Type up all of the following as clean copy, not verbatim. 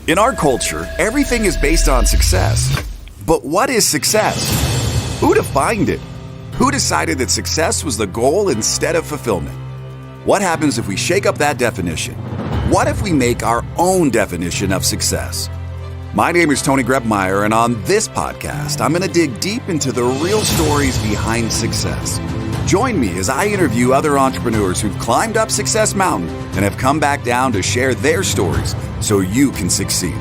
In our culture, everything is based on success. But what is success? Who defined it? Who decided that success was the goal instead of fulfillment? What happens if we shake up that definition? What if we make our own definition of success? My name is Tony Grebmeyer, and on this podcast, I'm going to dig deep into the real stories behind success. Join me as I interview other entrepreneurs who've climbed up Success Mountain and have come back down to share their stories so you can succeed.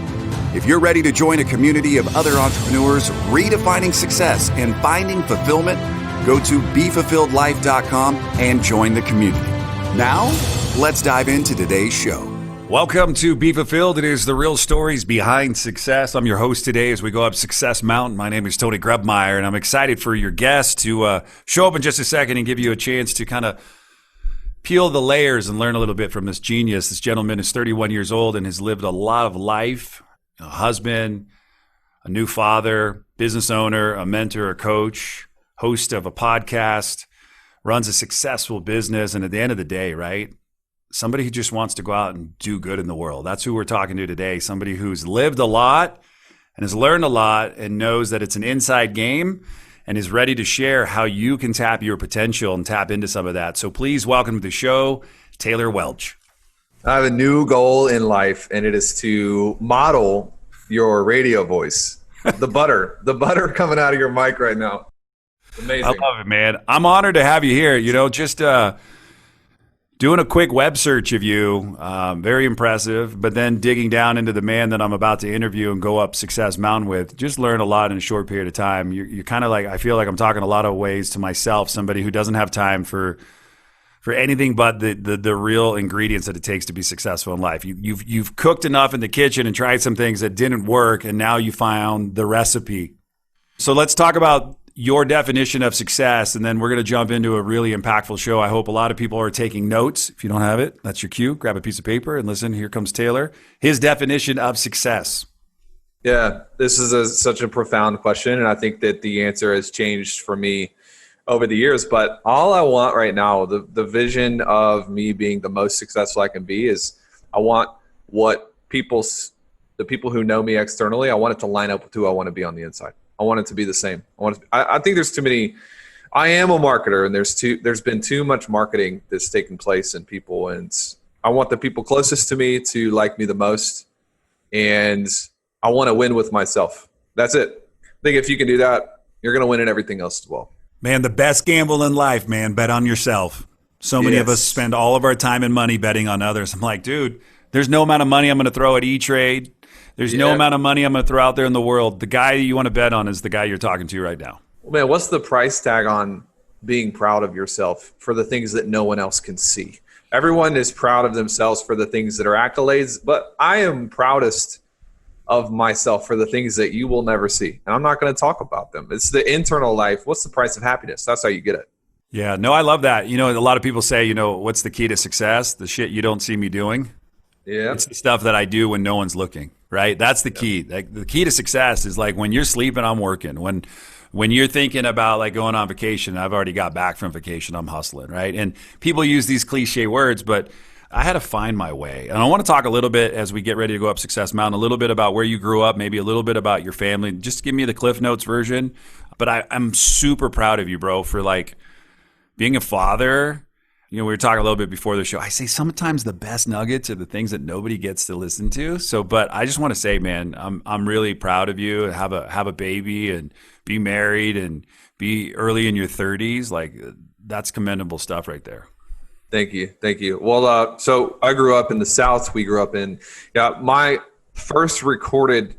If you're ready to join a community of other entrepreneurs redefining success and finding fulfillment, go to BeFulfilledLife.com and join the community. Now, let's dive into today's show. Welcome to Be Fulfilled. It is the real stories behind success. I'm your host today as we go up Success Mountain. My name is Tony Grebmeyer, and I'm excited for your guest to show up in just a second and give you a chance to kind of peel the layers and learn a little bit from this genius. This gentleman is 31 years old and has lived a lot of life, a husband, a new father, business owner, a mentor, a coach, host of a podcast, runs a successful business, and at the end of the day, right? Somebody who just wants to go out and do good in the world. That's who we're talking to today. Somebody who's lived a lot and has learned a lot and knows that it's an inside game and is ready to share how you can tap your potential and tap into some of that. So please welcome to the show, Taylor Welch. I have a new goal in life, and it is to model your radio voice. The butter coming out of your mic right now. Amazing. I love it, man. I'm honored to have you here. You know, just doing a quick web search of you, very impressive, but then digging down into the man that I'm about to interview and go up Success Mountain with, just learn a lot in a short period of time. You're kind of like, I feel like I'm talking a lot of ways to myself, somebody who doesn't have time for anything but the real ingredients that it takes to be successful in life. You've cooked enough in the kitchen and tried some things that didn't work, and now you found the recipe. So let's talk about your definition of success, and then we're going to jump into a really impactful show. I hope a lot of people are taking notes. If you don't have it, that's your cue. Grab a piece of paper and listen. Here comes Taylor. His definition of success. Yeah, this is such a profound question, and I think that the answer has changed for me over the years. But all I want right now, the vision of me being the most successful I can be, is I want what the people who know me externally, I want it to line up with who I want to be on the inside. I want it to be the same. I think there's too many. I am a marketer, and there's been too much marketing that's taken place in people, and I want the people closest to me to like me the most, and I want to win with myself. That's it. I think if you can do that, you're going to win in everything else as well. Man, the best gamble in life, man, bet on yourself. So many of us spend all of our time and money betting on others. I'm like, dude, there's no amount of money I'm going to throw at E-Trade. There's no amount of money I'm going to throw out there in the world. The guy you want to bet on is the guy you're talking to right now. Well, man, what's the price tag on being proud of yourself for the things that no one else can see? Everyone is proud of themselves for the things that are accolades, but I am proudest of myself for the things that you will never see. And I'm not going to talk about them. It's the internal life. What's the price of happiness? That's how you get it. Yeah, no, I love that. You know, a lot of people say, you know, what's the key to success? The shit you don't see me doing. Yeah. It's the stuff that I do when no one's looking, right? That's the key. Like, the key to success is like when you're sleeping, I'm working. When you're thinking about like going on vacation, I've already got back from vacation, I'm hustling, right? And people use these cliche words, but I had to find my way. And I want to talk a little bit as we get ready to go up Success Mountain, a little bit about where you grew up, maybe a little bit about your family. Just give me the Cliff Notes version. But I'm super proud of you, bro, for like being a father. You know, we were talking a little bit before the show. I say sometimes the best nuggets are the things that nobody gets to listen to. So, but I just want to say, man, I'm really proud of you. Have a baby and be married and be early in your 30s. Like, that's commendable stuff right there. Thank you. Well, so I grew up in the South. We grew up in my first recorded.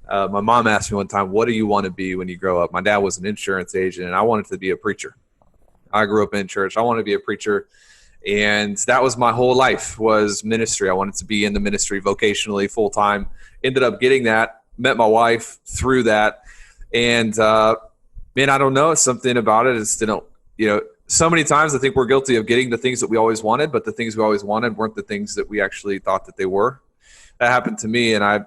My mom asked me one time, "What do you want to be when you grow up?" My dad was an insurance agent, and I wanted to be a preacher. I grew up in church. I wanted to be a preacher, and that was my whole life, was ministry. I wanted to be in the ministry vocationally, full time. Ended up getting that. Met my wife through that, and man, I don't know. Something about it is didn't. So many times I think we're guilty of getting the things that we always wanted, but the things we always wanted weren't the things that we actually thought that they were. That happened to me, and I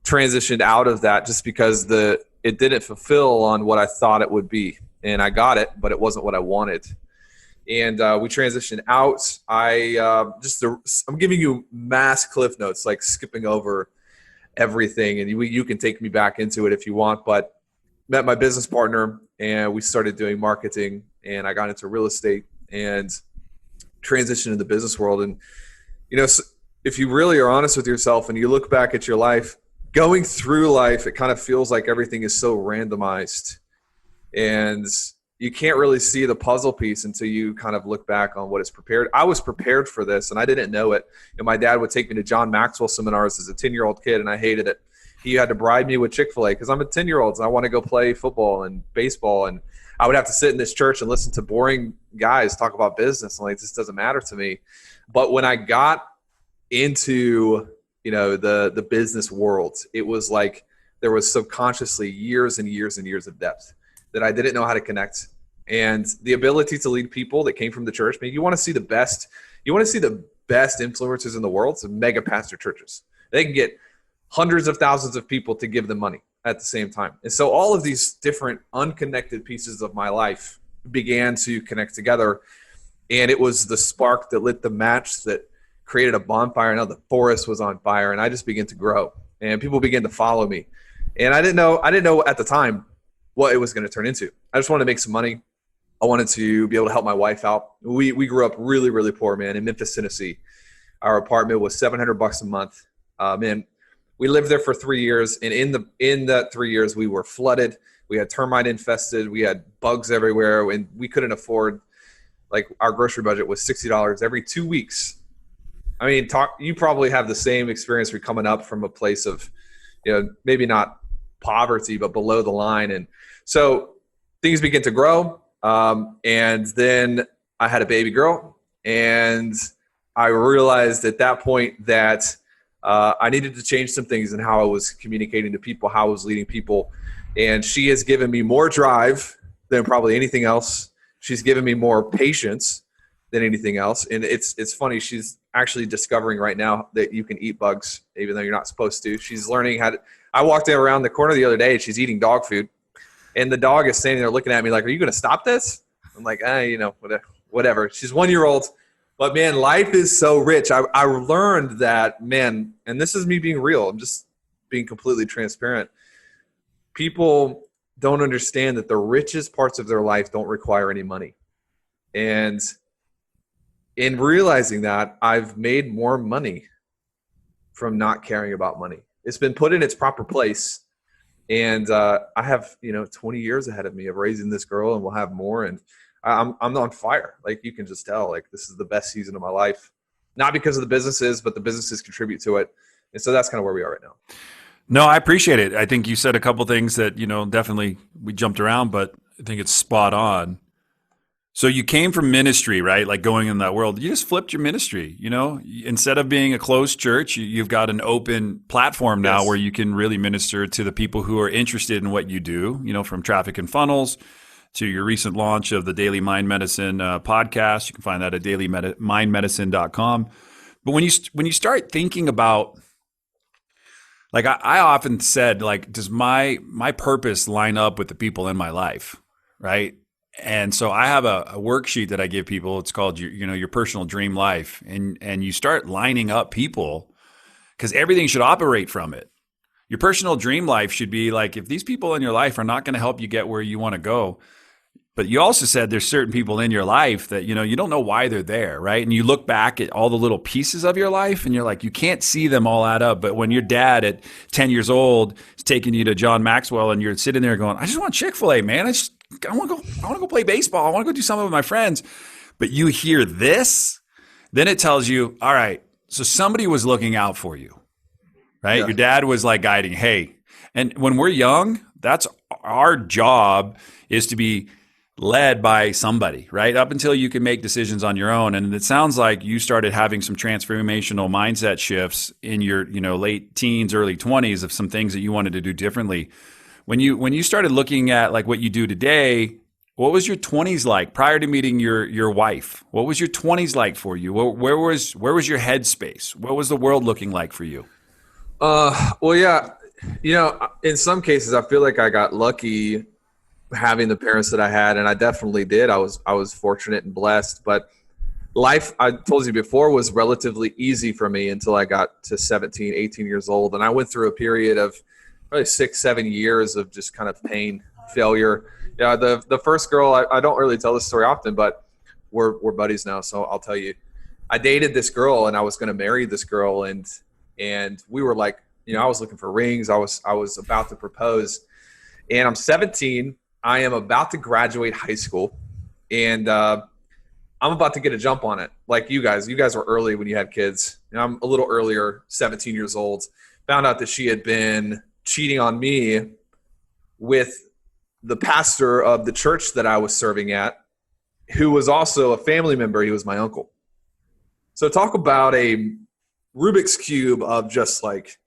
transitioned out of that just because it didn't fulfill on what I thought it would be. And I got it, but it wasn't what I wanted. And we transitioned out. I'm giving you mass cliff notes, like skipping over everything. And you can take me back into it if you want, but met my business partner and we started doing marketing, and I got into real estate and transitioned in the business world. And, if you really are honest with yourself and you look back at your life, going through life, it kind of feels like everything is so randomized, and you can't really see the puzzle piece until you kind of look back on what is prepared. I was prepared for this and I didn't know it. And my dad would take me to John Maxwell seminars as a 10-year-old kid, and I hated it. He had to bribe me with Chick-fil-A because I'm a 10-year-old and I want to go play football and baseball. And I would have to sit in this church and listen to boring guys talk about business. I'm like, this doesn't matter to me. But when I got into, the business world, it was like there was subconsciously years and years and years of depth that I didn't know how to connect. And the ability to lead people that came from the church, man, you want to see the best influencers in the world, so mega pastor churches. They can get hundreds of thousands of people to give them money at the same time. And so all of these different unconnected pieces of my life began to connect together. And it was the spark that lit the match that created a bonfire. Now the forest was on fire, and I just began to grow, and people began to follow me. And I didn't know at the time what it was going to turn into. I just wanted to make some money. I wanted to be able to help my wife out. We grew up really, really poor, man, in Memphis, Tennessee. Our apartment was $700 a month. Man, we lived there for 3 years, and in that 3 years, we were flooded. We had termite infested. We had bugs everywhere, and we couldn't afford. Like, our grocery budget was $60 every 2 weeks. I mean, you probably have the same experience. We're coming up from a place of, maybe not poverty, but below the line. And so things begin to grow. And then I had a baby girl, and I realized at that point that I needed to change some things in how I was communicating to people, how I was leading people. And she has given me more drive than probably anything else. She's given me more patience than anything else. And it's funny. She's actually discovering right now that you can eat bugs, even though you're not supposed to. She's learning how to. I walked around the corner the other day, and she's eating dog food. And the dog is standing there looking at me like, are you going to stop this? I'm like, whatever. She's 1 year old. But, man, life is so rich. I learned that, man, and this is me being real. I'm just being completely transparent. People don't understand that the richest parts of their life don't require any money. And in realizing that, I've made more money from not caring about money. It's been put in its proper place. And I have, 20 years ahead of me of raising this girl, and we'll have more. And I'm on fire. Like, you can just tell, like, this is the best season of my life. Not because of the businesses, but the businesses contribute to it. And so that's kind of where we are right now. No, I appreciate it. I think you said a couple things that, definitely we jumped around, but I think it's spot on. So you came from ministry, right? Like, going in that world, you just flipped your ministry, instead of being a closed church, you've got an open platform now. Yes. Where you can really minister to the people who are interested in what you do, from Traffic and Funnels to your recent launch of the Daily Mind Medicine podcast. You can find that at dailymindmedicine.com. But when you start thinking about, like, I often said, like, does my purpose line up with the people in my life, right? And so I have a worksheet that I give people. It's called your personal dream life, and you start lining up people because everything should operate from it. Your personal dream life should be like, if these people in your life are not going to help you get where you want to go, but you also said there's certain people in your life that you don't know why they're there, right? And you look back at all the little pieces of your life, and you're like, you can't see them all add up. But when your dad at 10 years old is taking you to John Maxwell, and you're sitting there going, I just want Chick-fil-A, man. I want to go play baseball. I want to go do something with my friends. But you hear this, then it tells you, all right, so somebody was looking out for you, right? Yeah. Your dad was like guiding, hey. And when we're young, that's our job, is to be led by somebody, right? Up until you can make decisions on your own. And it sounds like you started having some transformational mindset shifts in your, late teens, early 20s of some things that you wanted to do differently. When you started looking at like what you do today, what was your 20s like prior to meeting your wife? What was your 20s like for you? Where was your headspace? What was the world looking like for you? Well, yeah, in some cases, I feel like I got lucky having the parents that I had, and I definitely did. I was fortunate and blessed, but life, I told you before, was relatively easy for me until I got to 17, 18 years old. And I went through a period of probably 6, 7 years of just kind of pain, failure. Yeah, the first girl, I don't really tell this story often, but we're buddies now, so I'll tell you. I dated this girl, and I was going to marry this girl, and we were like, I was looking for rings. I was about to propose, and I'm 17. I am about to graduate high school, and I'm about to get a jump on it. Like you guys were early when you had kids. I'm a little earlier, 17 years old. Found out that she had been cheating on me with the pastor of the church that I was serving at, who was also a family member. He was my uncle. So talk about a Rubik's Cube of just like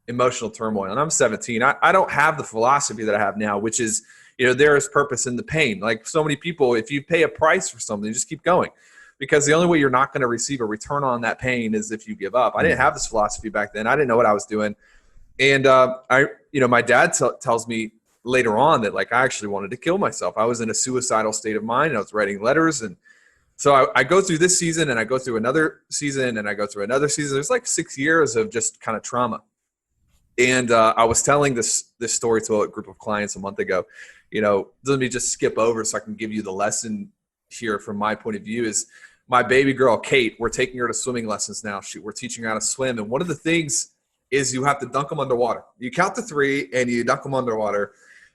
emotional turmoil. And I'm 17. I don't have the philosophy that I have now, which is, there is purpose in the pain. Like so many people, if you pay a price for something, just keep going, because the only way you're not going to receive a return on that pain is if you give up. I didn't have this philosophy back then. I didn't know what I was doing. And my dad tells me later on that like I actually wanted to kill myself. I was in a suicidal state of mind. I was writing letters, and so I go through this season, and I go through another season, and I go through another season. There's like 6 years of just kind of trauma. And I was telling this story to a group of clients a month ago. Let me just skip over so I can give you the lesson here from my point of view. Is my baby girl, Kate, we're taking her to swimming lessons now. We're teaching her how to swim. And one of the things is you have to dunk them underwater. You count to 3 and you dunk them underwater,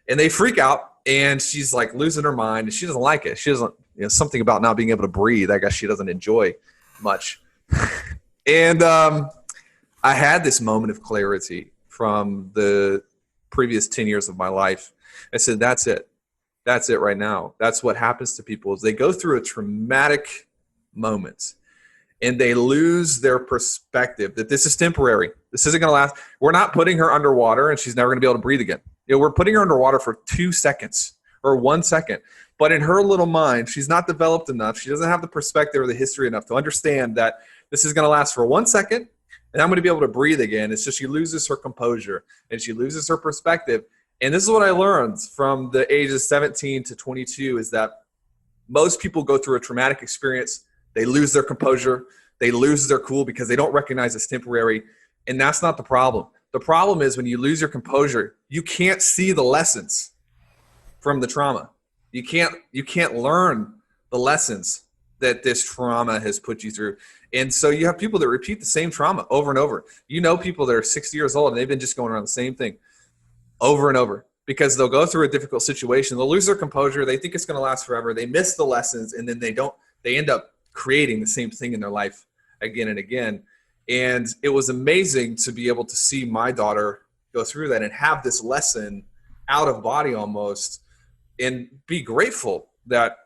and they freak out, and she's like losing her mind, and she doesn't like it. She doesn't, something about not being able to breathe, I guess she doesn't enjoy much. And I had this moment of clarity from the previous 10 years of my life. I said, that's it. That's it right now. That's what happens to people is they go through a traumatic moment and they lose their perspective that this is temporary. This isn't going to last. We're not putting her underwater and she's never going to be able to breathe again. We're putting her underwater for 2 seconds or 1 second. But in her little mind, she's not developed enough. She doesn't have the perspective or the history enough to understand that this is going to last for 1 second and I'm going to be able to breathe again. It's just she loses her composure and she loses her perspective. And this is what I learned from the ages 17 to 22 is that most people go through a traumatic experience. They lose their composure. They lose their cool because they don't recognize it's temporary. And that's not the problem. The problem is when you lose your composure, you can't see the lessons from the trauma. You can't learn the lessons that this trauma has put you through. And so you have people that repeat the same trauma over and over. People that are 60 years old and they've been just going around the same thing over and over because they'll go through a difficult situation. They'll lose their composure. They think it's going to last forever. They miss the lessons, and then they end up creating the same thing in their life again and again. And it was amazing to be able to see my daughter go through that and have this lesson out of body almost, and be grateful that,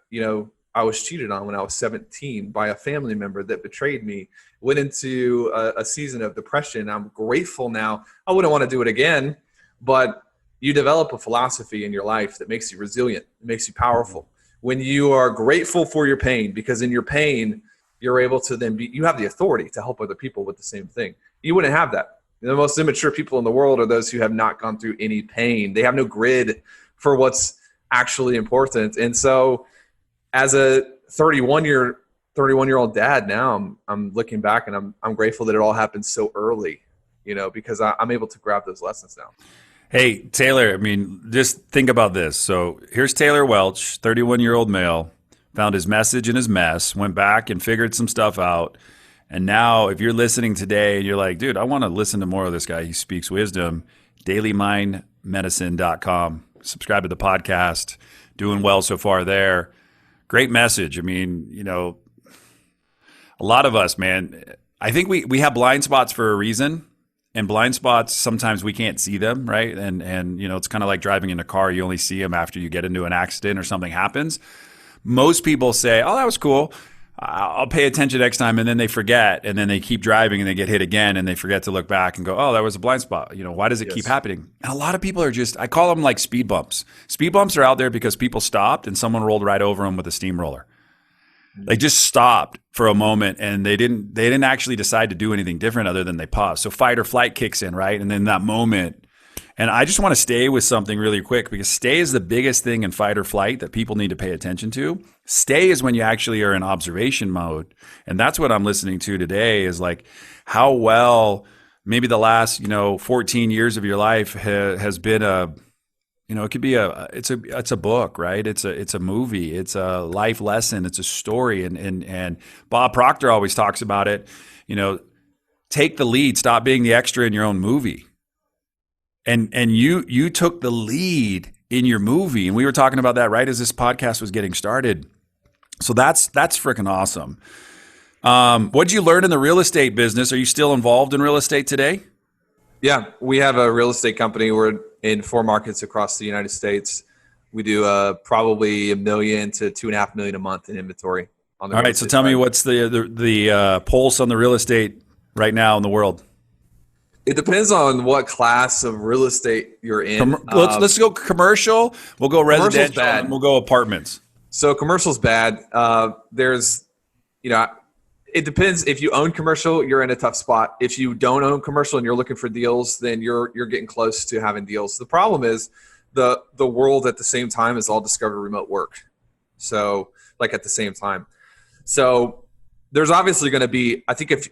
I was cheated on when I was 17 by a family member that betrayed me, went into a season of depression. I'm grateful now. I wouldn't want to do it again, but you develop a philosophy in your life that makes you resilient. It makes you powerful. When you are grateful for your pain, because in your pain, you're able to then you have the authority to help other people with the same thing. You wouldn't have that. The most immature people in the world are those who have not gone through any pain. They have no grid for what's actually important. And so as a 31-year-old dad now, I'm looking back and I'm grateful that it all happened so early, because I'm able to grab those lessons now. Hey, Taylor, just think about this. So here's Taylor Welch, 31-year-old male, found his message in his mess, went back and figured some stuff out. And now if you're listening today and you're like, dude, I want to listen to more of this guy. He speaks wisdom. dailymindmedicine.com. Subscribe to the podcast. Doing well so far there. Great message. A lot of us, man, I think we have blind spots for a reason. And blind spots, sometimes we can't see them, right? And it's kind of like driving in a car. You only see them after you get into an accident or something happens. Most people say, oh, that was cool. I'll pay attention next time. And then they forget. And then they keep driving and they get hit again. And they forget to look back and go, oh, that was a blind spot. Why does it keep happening? And a lot of people are I call them like speed bumps. Speed bumps are out there because people stopped and someone rolled right over them with a steamroller. They just stopped for a moment and they didn't actually decide to do anything different other than they paused. So fight or flight kicks in, right? And then that moment, And I just want to stay with something really quick because stay is the biggest thing in fight or flight that people need to pay attention to. Stay is when you actually are in observation mode. And that's what I'm listening to today is like how well maybe the last, 14 years of your life has been it could be it's a book, right? It's a movie, it's a life lesson, it's a story. And Bob Proctor always talks about it, take the lead, stop being the extra in your own movie. And you took the lead in your movie, and we were talking about that right as this podcast was getting started. So that's freaking awesome. What did you learn in the real estate business? Are you still involved in real estate today? Yeah, we have a real estate company. We're in 4 markets across the United States. We do probably $1 million to $2.5 million a month in inventory. On the All right, so tell me what's the pulse on the real estate right now in the world? It depends on what class of real estate you're in. Let's go commercial. We'll go residential, and we'll go apartments. So commercial's bad. It depends. If you own commercial, you're in a tough spot. If you don't own commercial and you're looking for deals, then you're getting close to having deals. The problem is the world at the same time has all discovered remote work. So like at the same time. So there's obviously going to be, I think if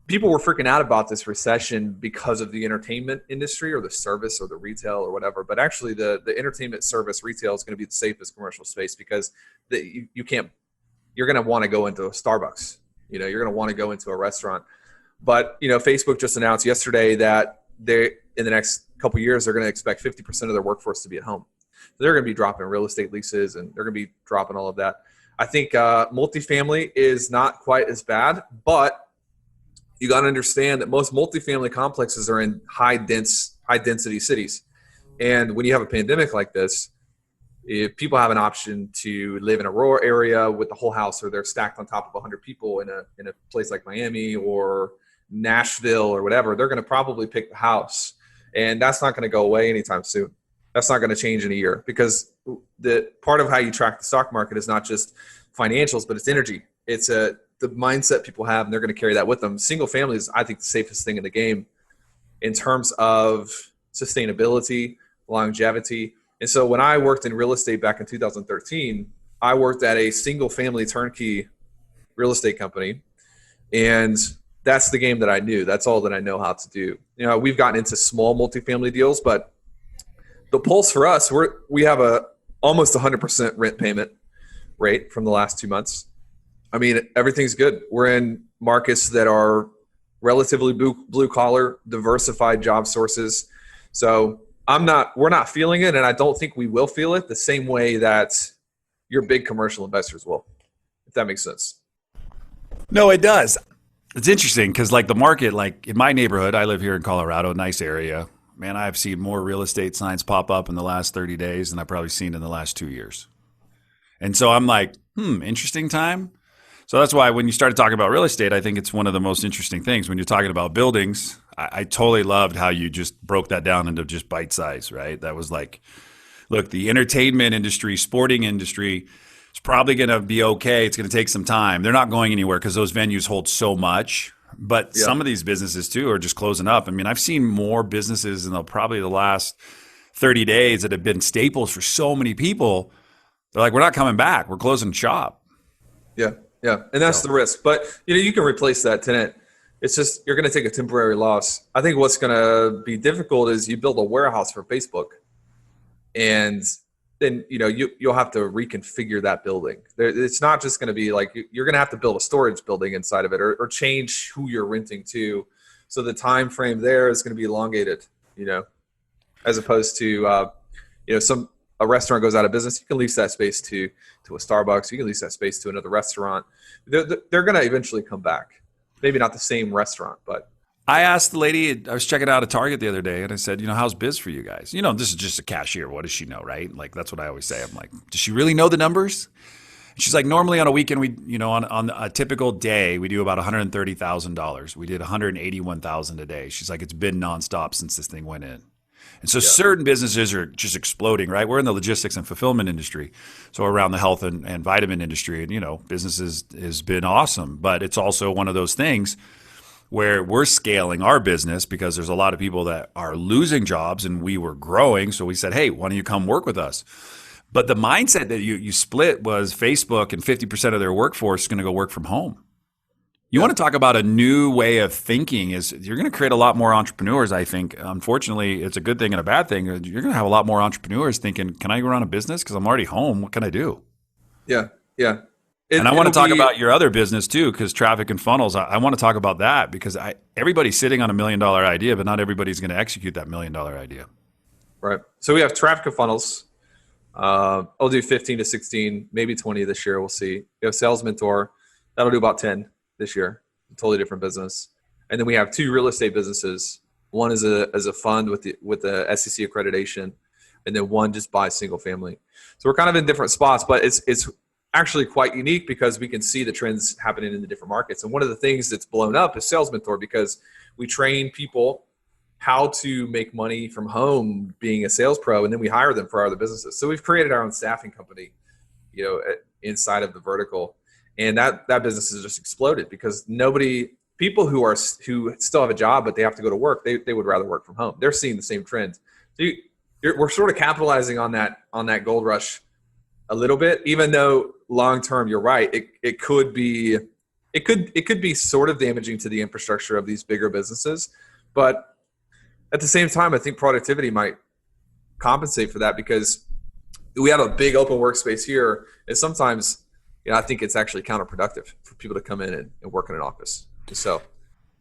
people were freaking out about this recession because of the entertainment industry or the service or the retail or whatever, but actually the entertainment service retail is going to be the safest commercial space because you're going to want to go into a Starbucks. You're going to want to go into a restaurant. But, Facebook just announced yesterday that in the next couple of years, they're going to expect 50% of their workforce to be at home. So they're going to be dropping real estate leases and they're going to be dropping all of that. I think multifamily is not quite as bad, but you got to understand that most multifamily complexes are in high density cities. And when you have a pandemic like this, if people have an option to live in a rural area with the whole house, or they're stacked on top of 100 people in a place like Miami or Nashville or whatever, they're going to probably pick the house. And that's not going to go away anytime soon. That's not going to change in a year because the part of how you track the stock market is not just financials, but it's energy. It's the mindset people have, and they're going to carry that with them. Single family is, I think, the safest thing in the game in terms of sustainability, longevity. And so when I worked in real estate back in 2013, I worked at a single family turnkey real estate company. And that's the game that I knew. That's all that I know how to do. We've gotten into small multifamily deals, but the pulse for us, we have a almost 100% rent payment rate from the last 2 months. I mean, everything's good. We're in markets that are relatively blue collar, diversified job sources. So we're not feeling it, and I don't think we will feel it the same way that your big commercial investors will, if that makes sense. No, it does. It's interesting because like the market, like in my neighborhood, I live here in Colorado, nice area. Man, I've seen more real estate signs pop up in the last 30 days than I've probably seen in the last 2 years. And so I'm like, interesting time. So that's why when you started talking about real estate, I think it's one of the most interesting things. When you're talking about buildings, I totally loved how you just broke that down into just bite size, right? That was like, look, the entertainment industry, sporting industry, it's probably going to be okay. It's going to take some time. They're not going anywhere because those venues hold so much. But some of these businesses too are just closing up. I mean, I've seen more businesses in probably the last 30 days that have been staples for so many people. They're like, we're not coming back. We're closing shop. Yeah. Yeah. And that's the risk. But, you can replace that tenant. It's just you're going to take a temporary loss. I think what's going to be difficult is you build a warehouse for Facebook. And then, you'll have to reconfigure that building. It's not just going to be like you're going to have to build a storage building inside of it or change who you're renting to. So the time frame there is going to be elongated, as opposed to, a restaurant goes out of business. You can lease that space to a Starbucks. You can lease that space to another restaurant. They're going to eventually come back. Maybe not the same restaurant, but. I asked the lady, I was checking out a Target the other day, and I said, how's biz for you guys? This is just a cashier. What does she know, right? Like, that's what I always say. I'm like, does she really know the numbers? And she's like, normally on a weekend, on a typical day, we do about $130,000. We did $181,000 a day. She's like, it's been nonstop since this thing went in. And so certain businesses are just exploding, right? We're in the logistics and fulfillment industry. So around the health and vitamin industry, and, business has been awesome. But it's also one of those things where we're scaling our business because there's a lot of people that are losing jobs and we were growing. So we said, hey, why don't you come work with us? But the mindset that you split was Facebook and 50% of their workforce is going to go work from home. You want to talk about a new way of thinking is you're going to create a lot more entrepreneurs, I think. Unfortunately, it's a good thing and a bad thing. You're going to have a lot more entrepreneurs thinking, can I run a business? Because I'm already home. What can I do? Yeah. Yeah. And I want to talk about your other business too, because traffic and funnels, I want to talk about that because everybody's sitting on $1 million idea, but not everybody's going to execute that $1 million idea. Right. So we have traffic and funnels. I'll do 15 to 16, maybe 20 this year. We'll see. We have Sales Mentor. That'll do about 10 this year. Totally different business. And then we have 2 real estate businesses. One is a fund with the SEC accreditation, and then one just buys single family. So we're kind of in different spots, but it's actually quite unique because we can see the trends happening in the different markets. And one of the things that's blown up is Sales Mentor because we train people how to make money from home being a sales pro, and then we hire them for our other businesses. So we've created our own staffing company, inside of the vertical. And that business has just exploded because people who still have a job, but they have to go to work, they would rather work from home. They're seeing the same trends. So we're sort of capitalizing on that gold rush a little bit, even though long-term, you're right. It could be sort of damaging to the infrastructure of these bigger businesses. But at the same time, I think productivity might compensate for that because we have a big open workspace here. And sometimes, I think it's actually counterproductive for people to come in and work in an office. So,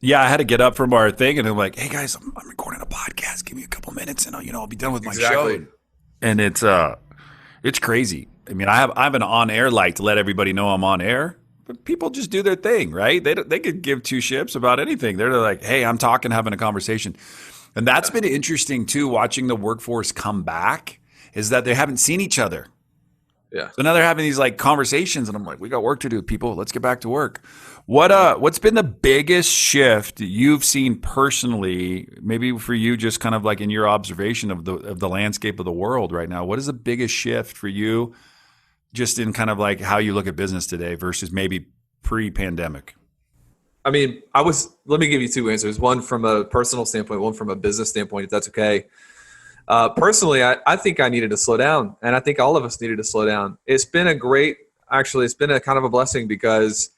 yeah, I had to get up from our thing and I'm like, hey guys, I'm recording a podcast. Give me a couple minutes and I'll be done with my show. And it's crazy. I mean, I have an on-air light to let everybody know I'm on air, but people just do their thing, right? They could give 2 ships about anything. They're like, hey, I'm talking, having a conversation. And that's been interesting too, watching the workforce come back, is that they haven't seen each other. Yeah. So now they're having these like conversations and I'm like, we got work to do, people. Let's get back to work. What's been the biggest shift you've seen personally, maybe for you, just kind of like in your observation of the landscape of the world right now? What is the biggest shift for you just in kind of like how you look at business today versus maybe pre-pandemic? I mean, let me give you 2 answers. One from a personal standpoint, one from a business standpoint, if that's okay. Personally, I think I needed to slow down, and I think all of us needed to slow down. It's been a kind of a blessing because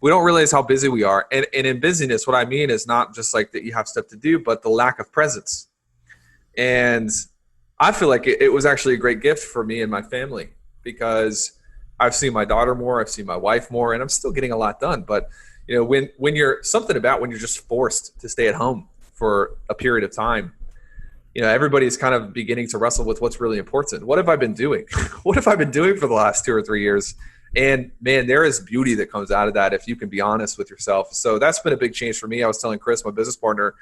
we don't realize how busy we are. And in busyness, what I mean is not just like that you have stuff to do, but the lack of presence. And I feel like it was actually a great gift for me and my family because I've seen my daughter more, I've seen my wife more, and I'm still getting a lot done. But when you're just forced to stay at home for a period of time, everybody's kind of beginning to wrestle with what's really important. What have I been doing? What have I been doing for the last 2 or 3 years? And man, there is beauty that comes out of that if you can be honest with yourself. So that's been a big change for me. I was telling Chris, my business partner,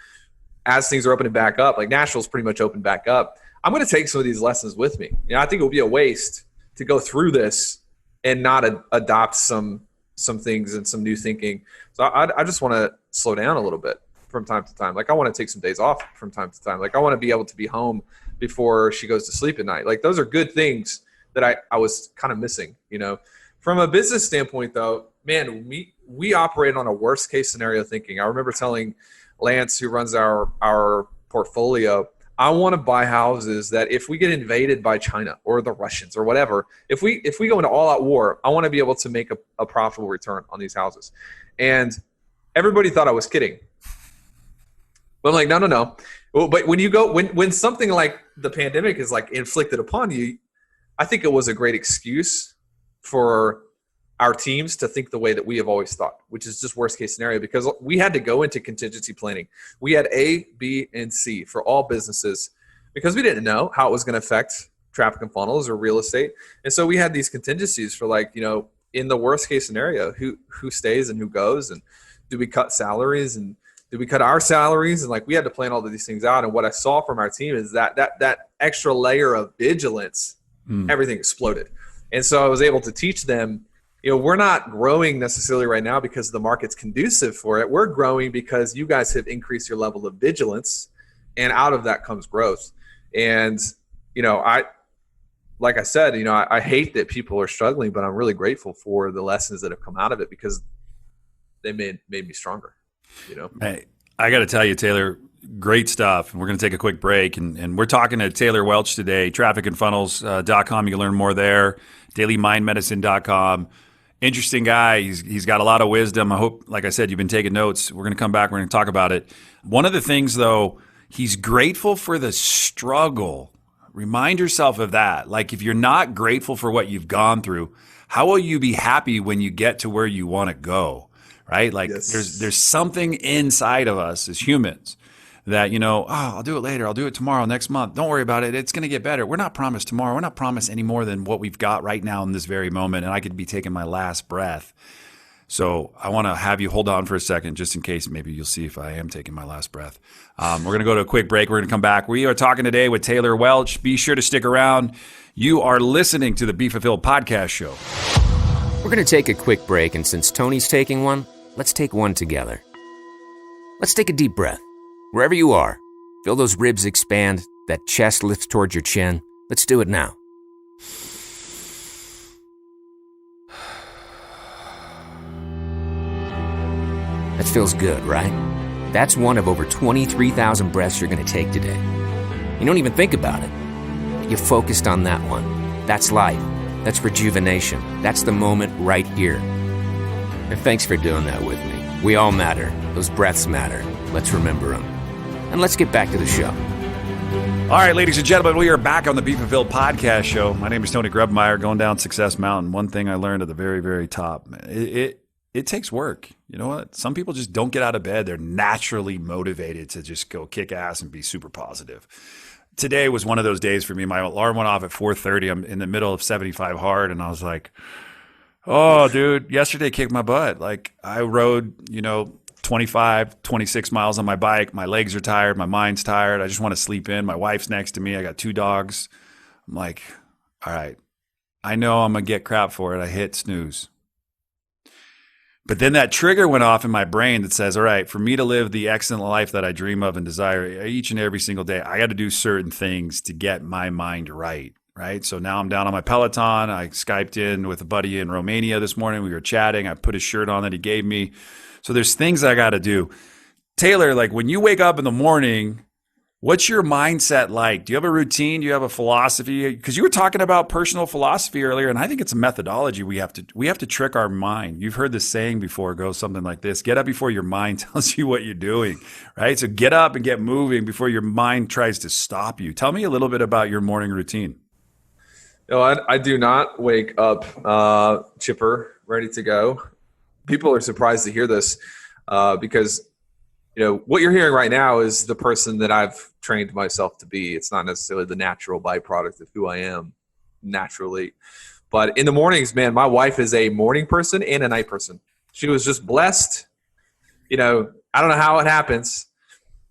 as things are opening back up, like Nashville's pretty much opened back up, I'm going to take some of these lessons with me. I think it would be a waste to go through this and not adopt some things and some new thinking. So I just want to slow down a little bit from time to time. Like I want to take some days off from time to time. Like I want to be able to be home before she goes to sleep at night. Like those are good things that I was kind of missing, From a business standpoint though, man, we operate on a worst case scenario thinking. I remember telling Lance, who runs our portfolio, I want to buy houses that if we get invaded by China or the Russians or whatever, if we go into all out war, I want to be able to make a profitable return on these houses. And everybody thought I was kidding. But I'm like, no. Well, but when something like the pandemic is like inflicted upon you, I think it was a great excuse for our teams to think the way that we have always thought, which is just worst case scenario, because we had to go into contingency planning. We had A, B, and C for all businesses because we didn't know how it was going to affect traffic and funnels or real estate. And so we had these contingencies for in the worst case scenario, who stays and who goes, and do we cut salaries and do we cut our salaries? And we had to plan all of these things out. And what I saw from our team is that extra layer of vigilance, everything exploded. And so I was able to teach them, we're not growing necessarily right now because the market's conducive for it. We're growing because you guys have increased your level of vigilance, and out of that comes growth. And, like I said, I hate that people are struggling, but I'm really grateful for the lessons that have come out of it because they made me stronger. Hey, I got to tell you, Taylor, great stuff. And we're going to take a quick break. And we're talking to Taylor Welch today, trafficandfunnels.com. You can learn more there, dailymindmedicine.com. Interesting guy. He's got a lot of wisdom. I hope, like I said, you've been taking notes. We're going to come back. We're going to talk about it. One of the things, though, he's grateful for the struggle. Remind yourself of that. Like, if you're not grateful for what you've gone through, how will you be happy when you get to where you want to go? Right? Like, Yes. there's something inside of us as humans that, I'll do it later. I'll do it tomorrow, next month. Don't worry about it. It's going to get better. We're not promised tomorrow. We're not promised any more than what we've got right now in this very moment. And I could be taking my last breath. So I want to have you hold on for a second, just in case maybe you'll see if I am taking my last breath. We're going to go to a quick break. We're going to come back. We are talking today with Taylor Welch. Be sure to stick around. You are listening to the Be Fulfilled podcast show. We're going to take a quick break, and since Tony's taking one, let's take one together. Let's take a deep breath. Wherever you are, feel those ribs expand, that chest lifts towards your chin. Let's do it now. That feels good, right? That's one of over 23,000 breaths you're going to take today. You don't even think about it, but you're focused on that one. That's life. That's rejuvenation. That's the moment right here. And thanks for doing that with me. We all matter. Those breaths matter. Let's remember them. And let's get back to the show. All right, ladies and gentlemen, we are back on the Be Fulfilled podcast show. My name is Tony Grubmeyer, going down Success Mountain. One thing I learned at the very, very top, it takes work. You know what? Some people just don't get out of bed. They're naturally motivated to just go kick ass and be super positive. Today was one of those days for me. My alarm went off at 4:30. I'm in the middle of 75 hard, and I was like, oh, dude, yesterday kicked my butt. Like, I rode, 25, 26 miles on my bike. My legs are tired. My mind's tired. I just want to sleep in. My wife's next to me. I got 2 dogs. I'm like, all right, I know I'm going to get crap for it. I hit snooze. But then that trigger went off in my brain that says, all right, for me to live the excellent life that I dream of and desire each and every single day, I got to do certain things to get my mind right. Right. So now I'm down on my Peloton. I Skyped in with a buddy in Romania this morning. We were chatting. I put a shirt on that he gave me. So there's things I got to do. Taylor, like, when you wake up in the morning, what's your mindset like? Do you have a routine? Do you have a philosophy? Because you were talking about personal philosophy earlier, and I think it's a methodology we have to trick our mind. You've heard this saying before, it goes something like this: get up before your mind tells you what you're doing, right? So get up and get moving before your mind tries to stop you. Tell me a little bit about your morning routine. No, I do not wake up chipper, ready to go. People are surprised to hear this because, what you're hearing right now is the person that I've trained myself to be. It's not necessarily the natural byproduct of who I am naturally. But in the mornings, man, my wife is a morning person and a night person. She was just blessed. I don't know how it happens,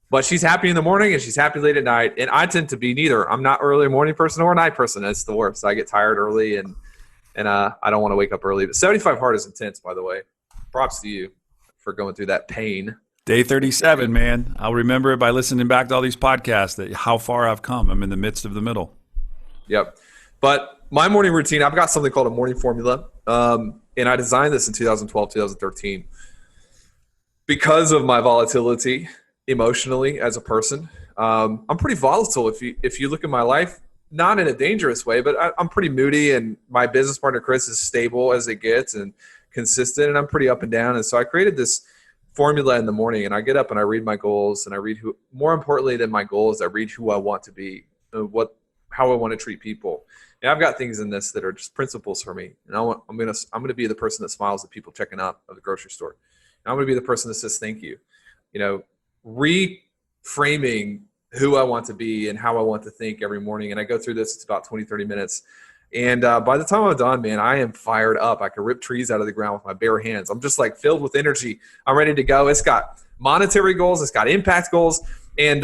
but she's happy in the morning and she's happy late at night. And I tend to be neither. I'm not early morning person or a night person. It's the worst. I get tired early and I don't want to wake up early. But 75 hard is intense, by the way. Props to you for going through that pain. Day 37, man. I'll remember it by listening back to all these podcasts, that how far I've come. I'm in the midst of the middle. Yep. But my morning routine, I've got something called a morning formula. And I designed this in 2012, 2013 because of my volatility emotionally as a person. I'm pretty volatile. If you look at my life, not in a dangerous way, but I'm pretty moody, and my business partner, Chris, is stable as it gets and consistent, and I'm pretty up and down. And so I created this formula in the morning, and I get up and I read my goals, and I read more importantly than my goals, I read who I want to be, how I want to treat people. And I've got things in this that are just principles for me. And I'm gonna be the person that smiles at people checking out of the grocery store. And I'm gonna be the person that says thank you. Reframing who I want to be and how I want to think every morning. And I go through this. It's about 20, 30 minutes. And by the time I'm done, man, I am fired up. I can rip trees out of the ground with my bare hands. I'm just like filled with energy. I'm ready to go. It's got monetary goals. It's got impact goals. And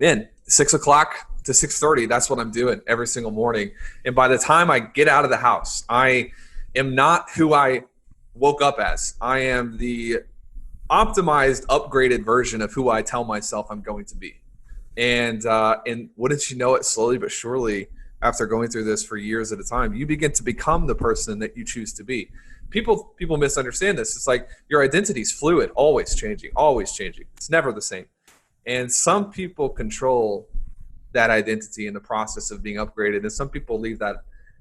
man, 6 o'clock to 6:30, that's what I'm doing every single morning. And by the time I get out of the house, I am not who I woke up as. I am the optimized, upgraded version of who I tell myself I'm going to be. And wouldn't you know it, slowly but surely, after going through this for years at a time, you begin to become the person that you choose to be. People misunderstand this. It's like your identity is fluid, always changing, always changing. It's never the same. And some people control that identity in the process of being upgraded, and some people leave that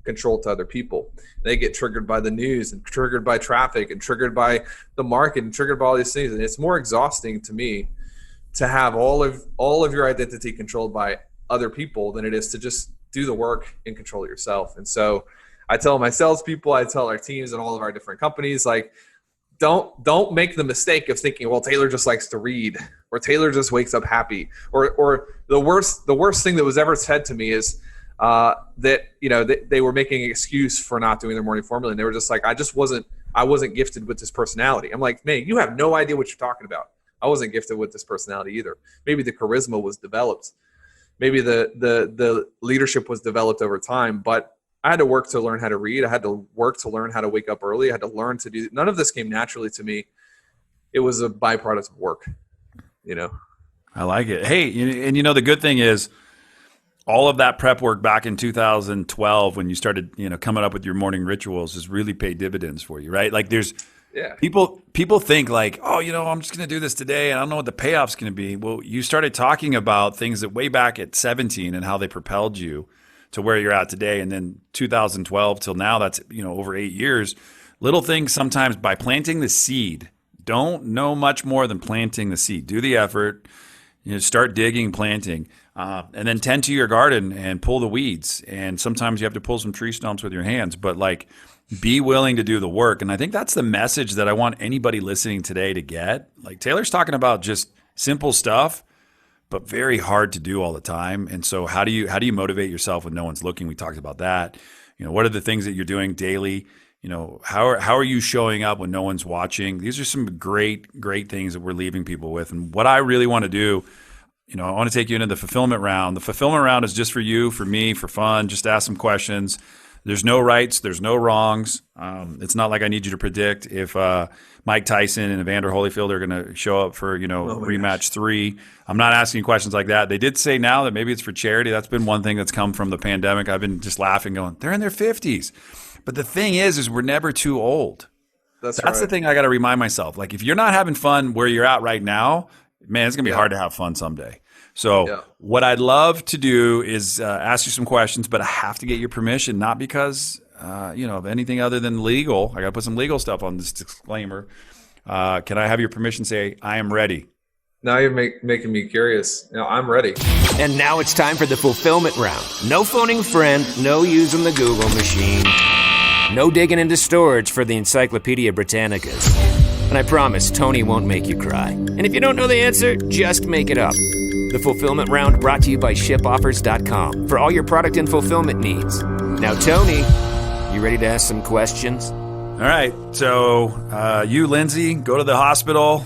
control to other people. They get triggered by the news and triggered by traffic and triggered by the market and triggered by all these things. And it's more exhausting to me to have all of your identity controlled by other people than it is to just do the work and control it yourself. And so I tell my salespeople, I tell our teams and all of our different companies, like, don't make the mistake of thinking, well, Taylor just likes to read, or Taylor just wakes up happy, or the worst thing that was ever said to me is that they were making an excuse for not doing their morning formula, and they were just like, I wasn't gifted with this personality. I'm like, man, you have no idea what you're talking about. I wasn't gifted with this personality either. Maybe the charisma was developed, maybe the leadership was developed over time, but I had to work to learn how to read. I had to work to learn how to wake up early. I had to learn to do. None of this came naturally to me. It was a byproduct of work, I like it. Hey, and the good thing is, all of that prep work back in 2012 when you started, coming up with your morning rituals has really paid dividends for you, right? Like people think like, oh, I'm just going to do this today and I don't know what the payoff's going to be. Well, you started talking about things that way back at 17 and how they propelled you to where you're at today. And then 2012 till now, that's, over 8 years. Little things sometimes by planting the seed. Don't know much more than planting the seed. Do the effort, start digging, planting, and then tend to your garden and pull the weeds. And sometimes you have to pull some tree stumps with your hands, but be willing to do the work. And I think that's the message that I want anybody listening today to get. Like Taylor's talking about just simple stuff, but very hard to do all the time. And so how do you motivate yourself when no one's looking? We talked about that. What are the things that you're doing daily? How are you showing up when no one's watching? These are some great things that we're leaving people with. And what I really want to do, I want to take you into the fulfillment round. The fulfillment round is just for you, for me, for fun. Just ask some questions. There's no rights. There's no wrongs. It's not like I need you to predict if Mike Tyson and Evander Holyfield are going to show up for, rematch 3. I'm not asking questions like that. They did say now that maybe it's for charity. That's been one thing that's come from the pandemic. I've been just laughing going, they're in their 50s. But the thing is we're never too old. That's right. The thing I got to remind myself. Like if you're not having fun where you're at right now, man, it's going to be hard to have fun someday. So what I'd love to do is ask you some questions, but I have to get your permission, not because, of anything other than legal. I got to put some legal stuff on this disclaimer. Can I have your permission to say, I am ready? Now you're making me curious. I'm ready. And now it's time for the fulfillment round. No phoning friend, no using the Google machine, no digging into storage for the Encyclopedia Britannicas. And I promise Tony won't make you cry. And if you don't know the answer, just make it up. The fulfillment round brought to you by shipoffers.com for all your product and fulfillment needs. Now, Tony, you ready to ask some questions? All right. So you, Lindsay, go to the hospital.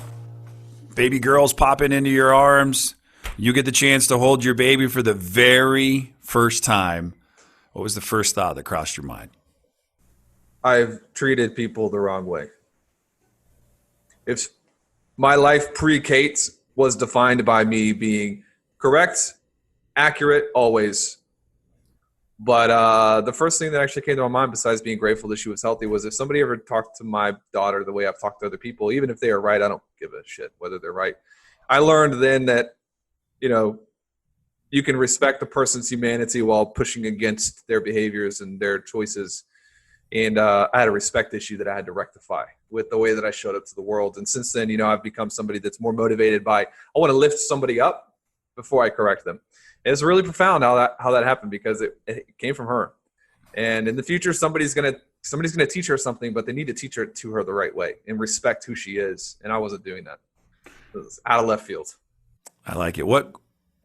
Baby girl's popping into your arms. You get the chance to hold your baby for the very first time. What was the first thought that crossed your mind? I've treated people the wrong way. If my life pre-Kate was defined by me being correct, accurate, always. But the first thing that actually came to my mind, besides being grateful that she was healthy, was if somebody ever talked to my daughter the way I've talked to other people, even if they are right, I don't give a shit whether they're right. I learned then that, you can respect a person's humanity while pushing against their behaviors and their choices. And I had a respect issue that I had to rectify with the way that I showed up to the world. And since then, I've become somebody that's more motivated by, I want to lift somebody up before I correct them. And it's really profound how that happened, because it came from her. And in the future, somebody's gonna teach her something, but they need to teach her to her the right way and respect who she is. And I wasn't doing that. It was out of left field. I like it. What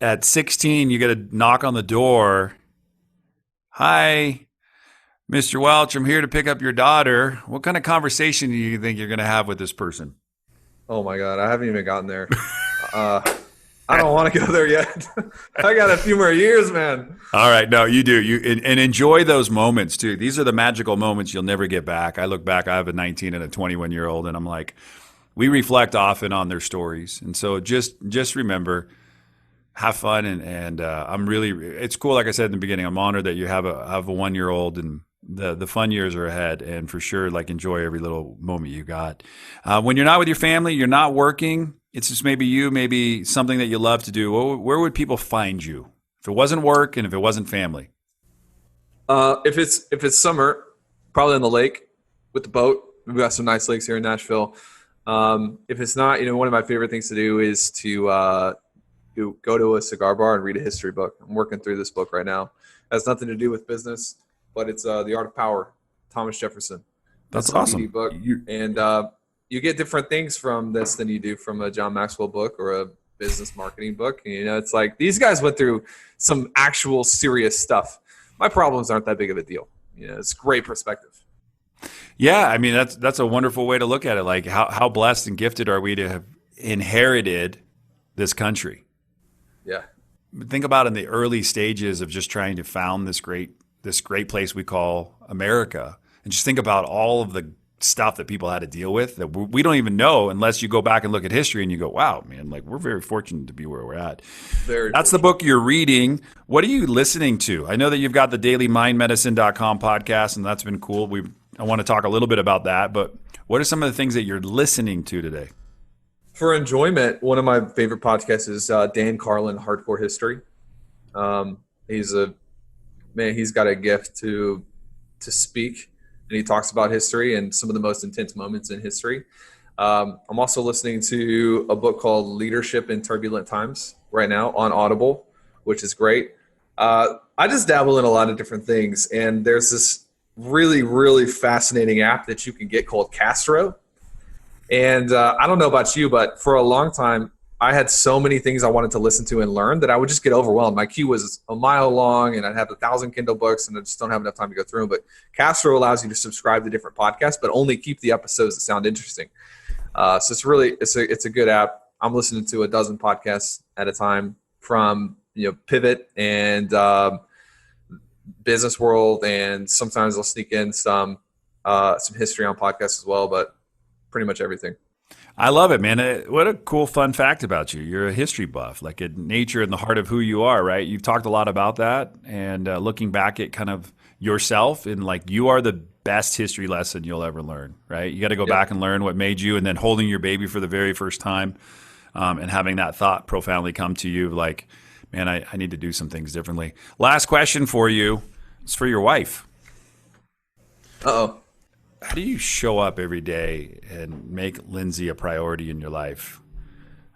at 16, you get a knock on the door. Hi, Mr. Welch, I'm here to pick up your daughter. What kind of conversation do you think you're going to have with this person? Oh my God, I haven't even gotten there. I don't want to go there yet. I got a few more years, man. All right. No, you do. And enjoy those moments too. These are the magical moments you'll never get back. I look back, I have a 19 and a 21-year-old, and I'm like, we reflect often on their stories. And so just remember, have fun, and I'm really. It's cool. Like I said in the beginning, I'm honored that you have a 1-year-old, and the fun years are ahead. And for sure, like enjoy every little moment you got. When you're not with your family, you're not working. It's just maybe something that you love to do. Where would people find you if it wasn't work and if it wasn't family? If it's summer, probably on the lake with the boat. We've got some nice lakes here in Nashville. If it's not, one of my favorite things to do is to go to a cigar bar and read a history book. I'm working through this book right now. It has nothing to do with business, but it's The Art of Power, Thomas Jefferson. That's It's a meaty awesome. book. And you get different things from this than you do from a John Maxwell book or a business marketing book. It's like these guys went through some actual serious stuff. My problems aren't that big of a deal. It's great perspective. Yeah, I mean that's a wonderful way to look at it. Like how blessed and gifted are we to have inherited this country? Yeah. Think about in the early stages of just trying to found this great place we call America, and just think about all of the stuff that people had to deal with that we don't even know unless you go back and look at history and you go, wow, man, like we're very fortunate to be where we're at. That's the book you're reading. What are you listening to? I know that you've got the dailymindmedicine.com podcast, and that's been cool. I want to talk a little bit about that, but what are some of the things that you're listening to today? For enjoyment, one of my favorite podcasts is Dan Carlin, Hardcore History. He's got a gift to speak, and he talks about history and some of the most intense moments in history. I'm also listening to a book called Leadership in Turbulent Times right now on Audible, which is great. I just dabble in a lot of different things, and there's this really, really fascinating app that you can get called Castro. And I don't know about you, but for a long time, I had so many things I wanted to listen to and learn that I would just get overwhelmed. My queue was a mile long, and I'd have 1,000 Kindle books, and I just don't have enough time to go through them. But Castro allows you to subscribe to different podcasts, but only keep the episodes that sound interesting. So it's a good app. I'm listening to a dozen podcasts at a time from Pivot and Business World, and sometimes I'll sneak in some history on podcasts as well, but pretty much everything. I love it, man. What a cool, fun fact about you. You're a history buff, like a nature in the heart of who you are, right? You've talked a lot about that, and looking back at kind of yourself, and like you are the best history lesson you'll ever learn, right? You got to go back and learn what made you, and then holding your baby for the very first time and having that thought profoundly come to you like, man, I need to do some things differently. Last question for you. It's for your wife. Uh-oh. How do you show up every day and make Lindsay a priority in your life?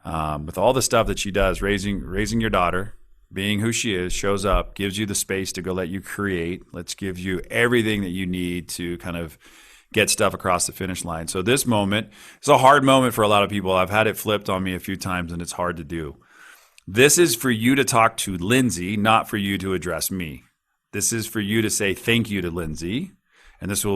With all the stuff that she does, raising your daughter, being who she is, shows up, gives you the space to go let you create. Let's give you everything that you need to kind of get stuff across the finish line. So this moment is a hard moment for a lot of people. I've had it flipped on me a few times, and it's hard to do. This is for you to talk to Lindsay, not for you to address me. This is for you to say thank you to Lindsay. And this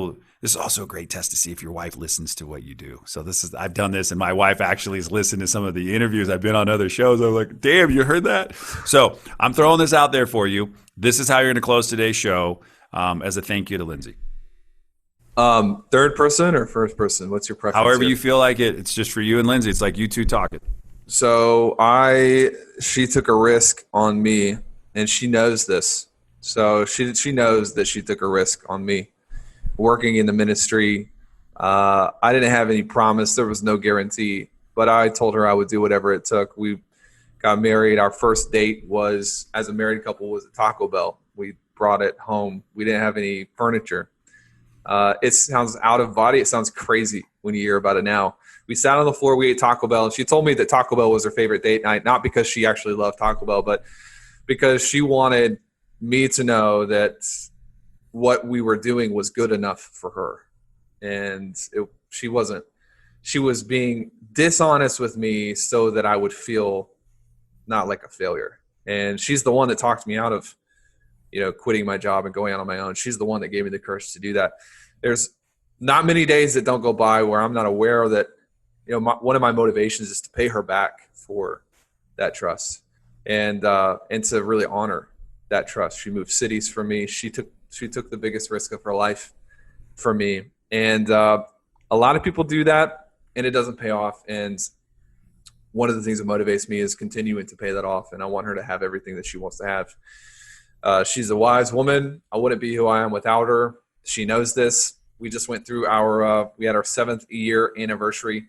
is also a great test to see if your wife listens to what you do. So I've done this, and my wife actually has listened to some of the interviews. I've been on other shows. I'm like, damn, you heard that? So I'm throwing this out there for you. This is how you're going to close today's show as a thank you to Lindsay. Third person or first person? What's your preference? However here? you feel like it. It's just for you and Lindsay. It's like you two talking. So she took a risk on me, and she knows this. So she knows that she took a risk on me. Working in the ministry, I didn't have any promise. There was no guarantee, but I told her I would do whatever it took. We got married. Our first date was, as a married couple, was at Taco Bell. We brought it home. We didn't have any furniture. It sounds out of body. It sounds crazy when you hear about it now. We sat on the floor. We ate Taco Bell, and she told me that Taco Bell was her favorite date night, not because she actually loved Taco Bell, but because she wanted me to know that what we were doing was good enough for her. And she wasn't. She was being dishonest with me so that I would feel not like a failure. And she's the one that talked me out of, quitting my job and going out on my own. She's the one that gave me the courage to do that. There's not many days that don't go by where I'm not aware that, one of my motivations is to pay her back for that trust and to really honor that trust. She moved cities for me. She took the biggest risk of her life for me. And a lot of people do that, and it doesn't pay off. And one of the things that motivates me is continuing to pay that off. And I want her to have everything that she wants to have. She's a wise woman. I wouldn't be who I am without her. She knows this. We just went through we had our 7th year anniversary,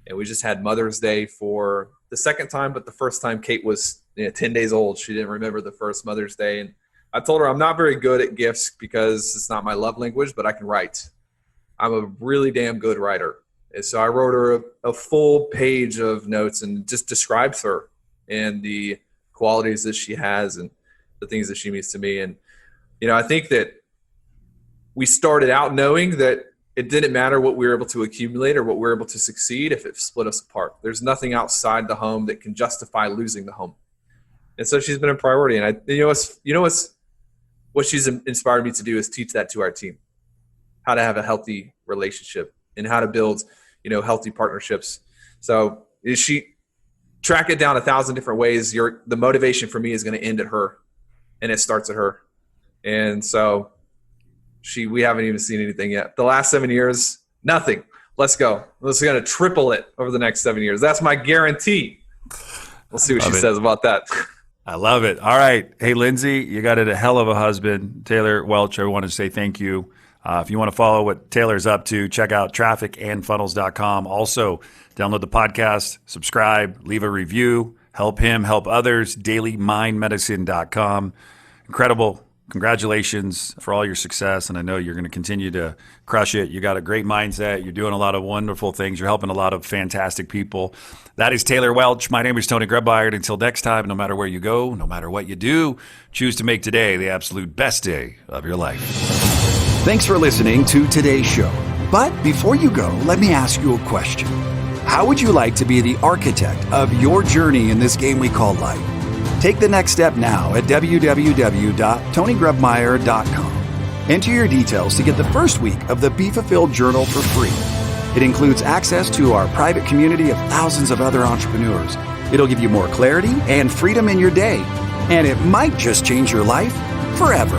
and we just had Mother's Day for the second time, but the first time Kate was 10 days old. She didn't remember the first Mother's Day. And I told her I'm not very good at gifts because it's not my love language, but I can write. I'm a really damn good writer. And so I wrote her a full page of notes and just describes her and the qualities that she has and the things that she means to me. And, I think that we started out knowing that it didn't matter what we were able to accumulate or what we were able to succeed if it split us apart. There's nothing outside the home that can justify losing the home. And so she's been a priority. And what she's inspired me to do is teach that to our team, how to have a healthy relationship and how to build, healthy partnerships. So she track it down 1,000 different ways. The motivation for me is going to end at her, and it starts at her. And so we haven't even seen anything yet. The last 7 years, nothing. Let's go. We're going to triple it over the next 7 years. That's my guarantee. We'll see what she says about that. I love it. All right. Hey, Lindsay, you got it a hell of a husband. Taylor Welch, I want to say thank you. If you want to follow what Taylor's up to, check out trafficandfunnels.com. Also, download the podcast, subscribe, leave a review, help him, help others, dailymindmedicine.com. Incredible. Congratulations for all your success, and I know you're going to continue to crush it. You got a great mindset. You're doing a lot of wonderful things. You're helping a lot of fantastic people. That is Taylor Welch. My name is Tony Grebbeyer. Until next time, no matter where you go, no matter what you do, choose to make today the absolute best day of your life. Thanks for listening to today's show. But before you go, let me ask you a question. How would you like to be the architect of your journey in this game we call life? Take the next step now at www.tonygrebmeyer.com. Enter your details to get the first week of the Be Fulfilled Journal for free. It includes access to our private community of thousands of other entrepreneurs. It'll give you more clarity and freedom in your day, and it might just change your life forever.